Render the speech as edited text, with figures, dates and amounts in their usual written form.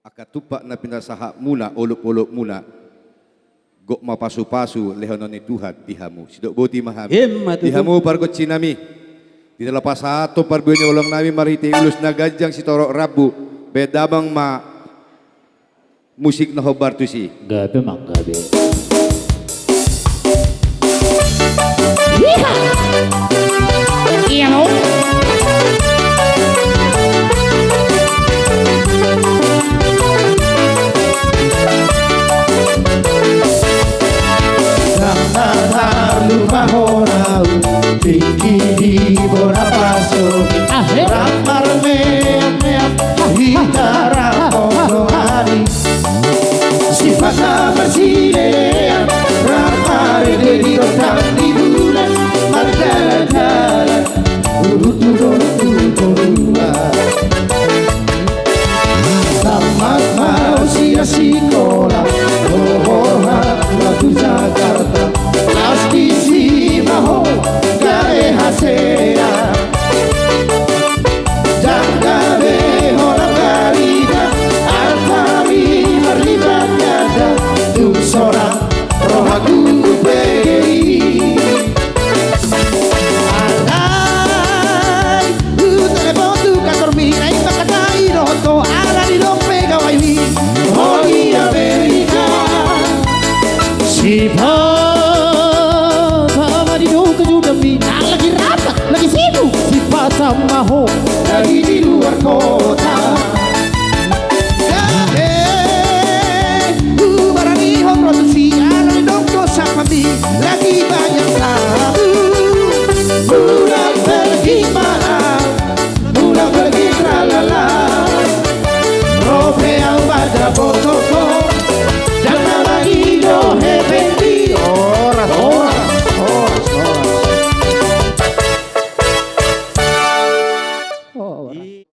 akatupak na pinasaha muna, ulop-ulop muna, gok mapasu-pasu lehonon ni Tuhan tihamu. Sidok boti mahami. Tihamu pargot sinami. Tidak lepas satu parbunya ulang nami mariti ulus na gajang si torok rabu. Bedabang ma musik na hobar tu si. Gabe mang gabe. Iya mau. Mahorau tinggi di bola paso ramar meam hitara hari sifatnya bersih ramar di rotang di bulan margalan urut tamat mau sia sekolah